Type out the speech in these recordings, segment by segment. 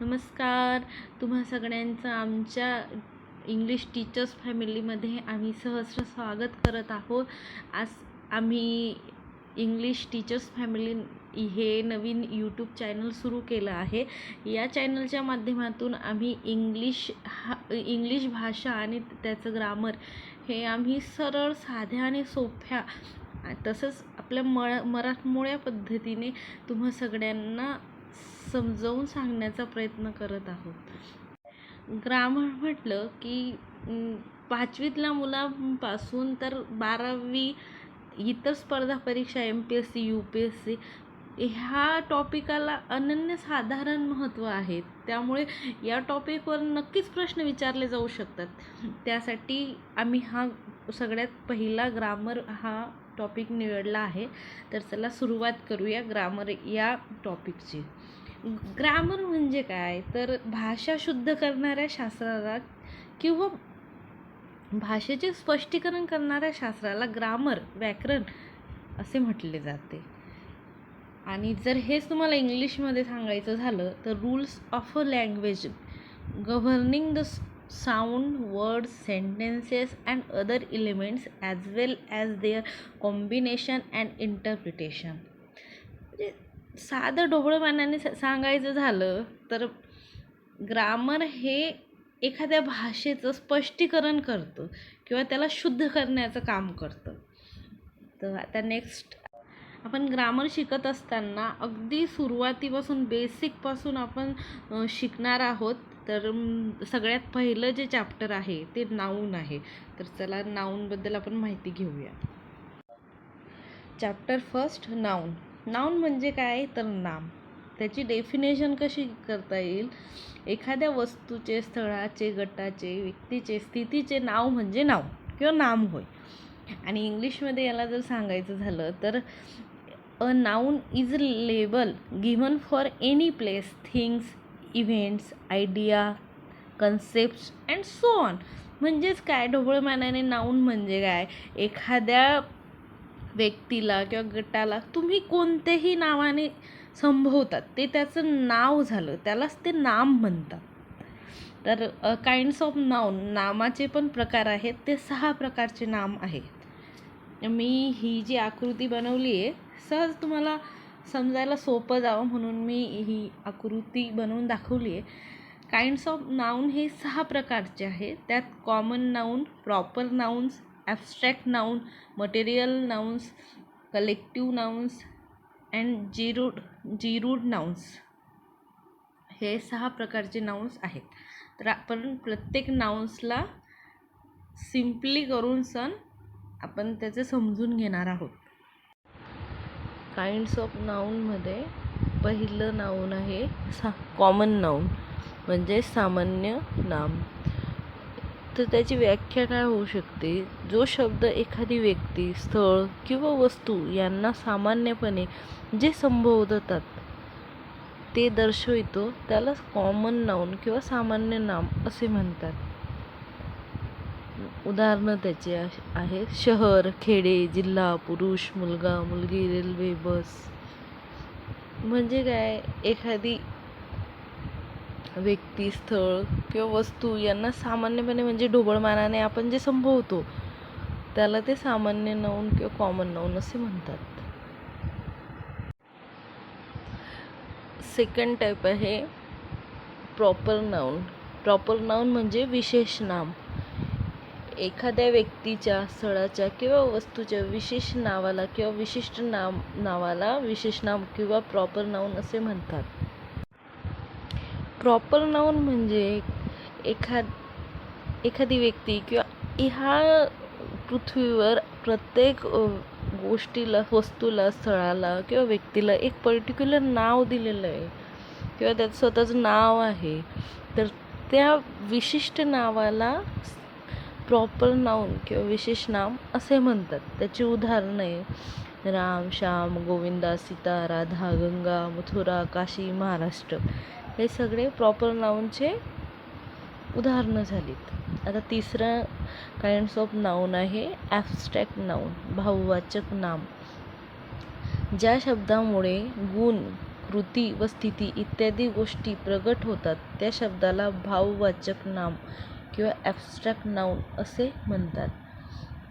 नमस्कार. तुम्हा सगळ्यांचं आमच्या इंग्लिश टीचर्स फॅमिलीमध्ये आम्ही सहर्ष स्वागत करत आहोत. आज आम्ही इंग्लिश टीचर्स फॅमिली हे नवीन यूट्यूब चॅनल सुरू केलं आहे. या चॅनलच्या माध्यमातून आम्ही इंग्लिश भाषा आणि त्याचं ग्रामर हे आम्ही सरळ, साध्या आणि सोप्या तसंच आपल्या मराठमोळ्या पद्धतीने तुम्हा सगळ्यांना समजावून सांगण्याचा प्रयत्न करत आहोत. ग्रामर म्हटलं की 5वीतल्या मुलांपासून तर 12वी इतर स्पर्धा परीक्षा MPSC UPSC ह्या टॉपिकाला अनन्यसाधारण महत्त्व आहे. त्यामुळे या टॉपिकवर नक्कीच प्रश्न विचारले जाऊ शकतात. त्यासाठी आम्ही हा सगळ्यात पहिला ग्रामर हा टॉपिक निवडला आहे. तर चला सुरुवात करूया ग्रामर या टॉपिकची. ग्रामर म्हणजे काय, तर भाषा शुद्ध करणाऱ्या शास्त्राला किंवा भाषेचे स्पष्टीकरण करणाऱ्या शास्त्राला ग्रामर, व्याकरण असे म्हटले जाते. आणि जर हेच तुम्हाला इंग्लिशमध्ये सांगायचं झालं तर rules of a language governing the sound, words, sentences and other elements as well as there combination and interpretation. म्हणजे साधं ढोबळमानाने सांगायचं झालं तर ग्रामर हे एखाद्या भाषेचं स्पष्टीकरण करतं किंवा त्याला शुद्ध करण्याचं काम करतं. तर आता नेक्स्ट आपण ग्रामर शिकत असताना अगदी सुरुवातीपासून बेसिकपासून आपण शिकणार आहोत. तर सगळ्यात पहिलं जे चॅप्टर आहे ते नाऊन आहे. तर चला नाऊनबद्दल आपण माहिती घेऊया. Chapter first, noun. नाऊन म्हणजे काय, तर नाम. त्याची डेफिनेशन कशी करता येईल, एखाद्या वस्तूचे, स्थळाचे, गटाचे, व्यक्तीचे, स्थितीचे नाव म्हणजे नाव किंवा नाम होय. आणि इंग्लिशमध्ये याला जर सांगायचं झालं तर a noun is a label given for any place, things, events, idea, concepts and so on. म्हणजेच काय, ढोबळमानाने नाऊन म्हणजे काय, एखाद्या व्यक्तीला किंवा गटाला तुम्ही कोणत्याही नावाने संबोधतात ते त्याचं नाव झालं, त्यालाच ते नाम म्हणतात. तर काइंड्स ऑफ नाऊन, नामाचे पण प्रकार आहेत. ते 6 प्रकारचे नाम आहेत. मी ही जी आकृती बनवली आहे सहज तुम्हाला समजायला सोपं जावं म्हणून मी ही आकृती बनवून दाखवली आहे. काइंड्स ऑफ नाऊन हे 6 प्रकारचे आहेत. त्यात common noun, proper nouns, abstract noun, material nouns, collective nouns and gerund nouns हे 6 प्रकारचे नाउन्स आहेत. तर आपण प्रत्येक नाउन्सला सिम्पली करून आपण त्याचे समजून घेणार आहोत. काइंड्स ऑफ नाऊनमध्ये पहिलं नाऊन आहे कॉमन नाऊन म्हणजे सामान्य नाम. तर त्याची व्याख्या काय होऊ शकते, जो शब्द एखादी व्यक्ती, स्थळ किंवा वस्तू यांना सामान्यपणे जे संबोधतात ते दर्शवितो त्यालाच कॉमन नाऊन किंवा सामान्य नाम असे म्हणतात. उदाहरणं त्याचे आहे शहर, खेडे, जिल्हा, पुरुष, मुलगा, मुलगी, रेल्वे, बस. म्हणजे काय, एखादी व्यक्ती, स्थळ किंवा वस्तू यांना सामान्यपणे म्हणजे ढोबळमानाने आपण जे संबोधतो त्याला ते सामान्य नाऊन किंवा कॉमन नाऊन असे म्हणतात. सेकंड टाईप आहे प्रॉपर नाऊन. प्रॉपर नाऊन म्हणजे विशेष नाम. एखाद्या व्यक्तीच्या, स्थळाच्या किंवा वस्तूच्या विशेष नावाला किंवा विशिष्ट नावाला विशेष नाम किंवा प्रॉपर नाऊन असे म्हणतात. प्रॉपर नाऊन म्हणजे एखादी व्यक्ती किंवा ह्या पृथ्वीवर प्रत्येक गोष्टीला, वस्तूला, स्थळाला किंवा व्यक्तीला एक पर्टिक्युलर नाव दिलेलं आहे किंवा त्याचं स्वतःचं नाव आहे. तर त्या विशिष्ट नावाला प्रॉपर नाऊन किंवा विशेष नाम असे म्हणतात. त्याची उदाहरणं आहे राम, श्याम, गोविंदा, सीता, राधा, गंगा, मथुरा, काशी, महाराष्ट्र. हे सगळे प्रॉपर नाऊनचे उदाहरणं झालीत. आता तिसरं काइंड्स ऑफ नाऊन आहे ॲब्स्ट्रॅक्ट नाऊन, भाववाचक नाम. ज्या शब्दामुळे गुण, कृती व स्थिती इत्यादी गोष्टी प्रगट होतात त्या शब्दाला भाववाचक नाम किंवा ॲब्स्ट्रॅक्ट नाऊन असे म्हणतात.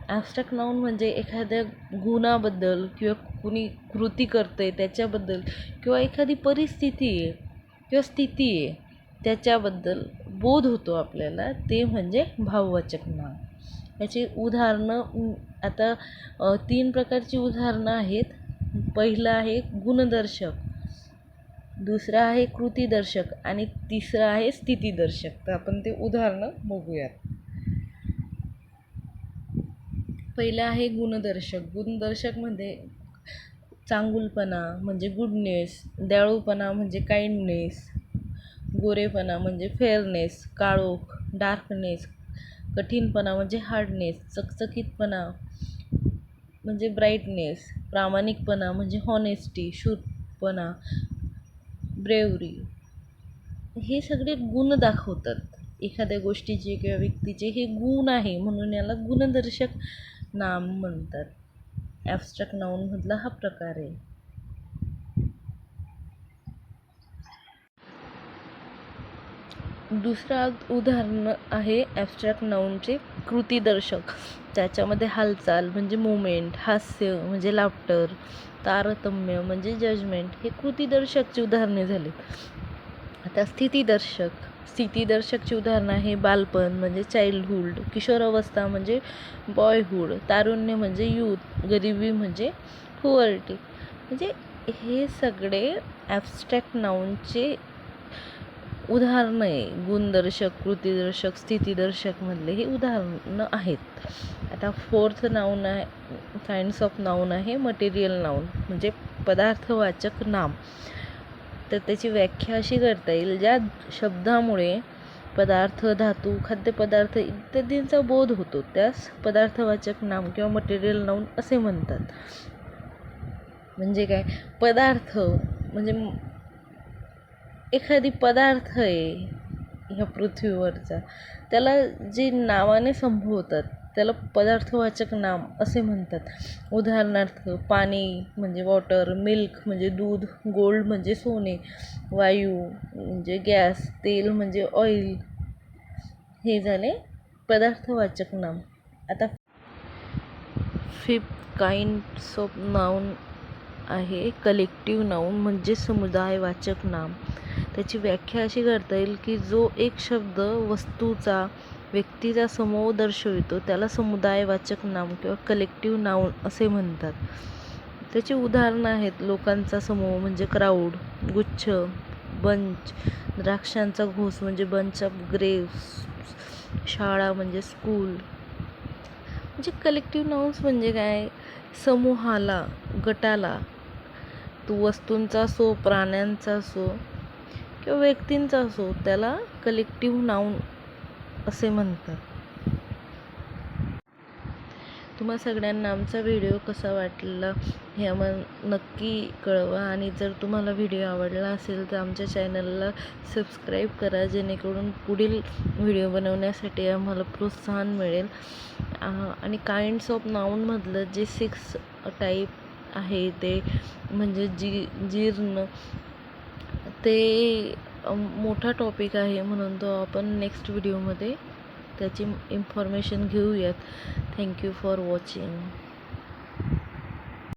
ॲब्स्ट्रॅक्ट नाऊन म्हणजे एखाद्या गुणाबद्दल किंवा कुणी कृती करते त्याच्याबद्दल किंवा एखादी परिस्थिती आहे किंवा स्थिती आहे त्याच्याबद्दल बोध होतो आपल्याला, ते म्हणजे भाववाचक नाम. याची उदाहरणं आता 3 प्रकारची उदाहरणं आहेत. पहिलं आहे गुणदर्शक, दुसरं आहे कृतीदर्शक आणि तिसरं आहे स्थितीदर्शक. तर आपण ते उदाहरणं बघूयात. पहिलं आहे गुणदर्शक. गुणदर्शकमध्ये चांगुलपणा म्हणजे गुडनेस, दयाळूपणा म्हणजे काइंडनेस, गोरेपणा म्हणजे फेअरनेस, काळोख डार्कनेस, कठीणपणा म्हणजे हार्डनेस, चकचकीतपणा म्हणजे ब्राईटनेस, प्रामाणिकपणा म्हणजे हॉनेस्टी, शूरपणा, ब्रेवरी. हे सगळे गुण दाखवतात एखाद्या गोष्टीचे किंवा व्यक्तीचे. हे गुण आहे म्हणून याला गुणदर्शक नाम म्हणतात. ॲब्स्ट्रॅक्ट नाऊनमधला हा प्रकार आहे. दुसरा उदाहरण आहे ॲब्स्ट्रॅक्ट नाऊनचे कृतीदर्शक. त्याच्यामध्ये हालचाल म्हणजे मुवमेंट, हास्य म्हणजे लाफ्टर, तारतम्य म्हणजे जजमेंट. हे कृतीदर्शकची उदाहरणे झाली. आता स्थितीदर्शकची उदाहरणं आहे बालपण म्हणजे चाइल्डहूड, किशोरावस्था म्हणजे बॉयहूड, तारुण्य म्हणजे यूथ, गरिबी म्हणजे पुअर्टी. म्हणजे हे सगळे ॲब्स्ट्रॅक्ट नाऊनचे उदाहरणं आहे. गुणदर्शक, कृतीदर्शक, स्थितीदर्शकमधले हे उदाहरणं आहेत. आता 4th नाऊन आहे, काइंड्स ऑफ नाऊन आहे मटेरियल नाऊन म्हणजे पदार्थवाचक नाम. तर त्याची व्याख्या अशी करता येईल, ज्या शब्दामुळे पदार्थ, धातू, खाद्यपदार्थ इत्यादींचा बोध होतो त्यास पदार्थवाचक नाम किंवा मटेरियल नाऊन असे म्हणतात. म्हणजे काय, पदार्थ म्हणजे एखादी पदार्थ आहे ह्या पृथ्वीवरचा, त्याला जे नावाने संबोधतात त्याला पदार्थवाचक नाम असे म्हणतात. उदाहरणार्थ पाणी म्हणजे वॉटर, मिल्क म्हणजे दूध, गोल्ड म्हणजे सोने, वायू म्हणजे गॅस, तेल म्हणजे ऑइल. हे झाले पदार्थवाचक नाम. आता 5th काइंड्स ऑफ नाऊन आहे कलेक्टिव्ह नाऊन म्हणजे समुदायवाचक नाम. त्याची व्याख्या अशी करता येईल की जो एक शब्द वस्तूचा, व्यक्तीचा समूह दर्शवितो त्याला समुदायवाचक नाम किंवा कलेक्टिव्ह नाऊन असे म्हणतात. त्याची उदाहरणं आहेत लोकांचा समूह म्हणजे क्राऊड, गुच्छ, बंच, द्राक्षांचा घोस म्हणजे बंच ऑफ ग्रेप्स, शाळा म्हणजे स्कूल. म्हणजे कलेक्टिव्ह नाऊन्स म्हणजे काय, समूहाला, गटाला, तो वस्तूंचा असो, प्राण्यांचा असो किंवा व्यक्तींचा असो, त्याला कलेक्टिव्ह नाऊन असे म्हणतात. तुम्हा सगळ्यांना आमचा व्हिडिओ कसा वाटला हे आम्हाला नक्की कळवा. आणि जर तुम्हाला व्हिडिओ आवडला असेल तर आमच्या चॅनलला सबस्क्राईब करा, जेणेकरून पुढील व्हिडिओ बनवण्यासाठी आम्हाला प्रोत्साहन मिळेल. आणि काइंड्स ऑफ नाऊनमधलं जे 6 टाईप आहे ते म्हणजे जीर्ण, ते मोठा टॉपिक आहे म्हणून तो आपण नेक्स्ट व्हिडिओमध्ये त्याची इन्फॉर्मेशन घेऊयात. Thank you for watching.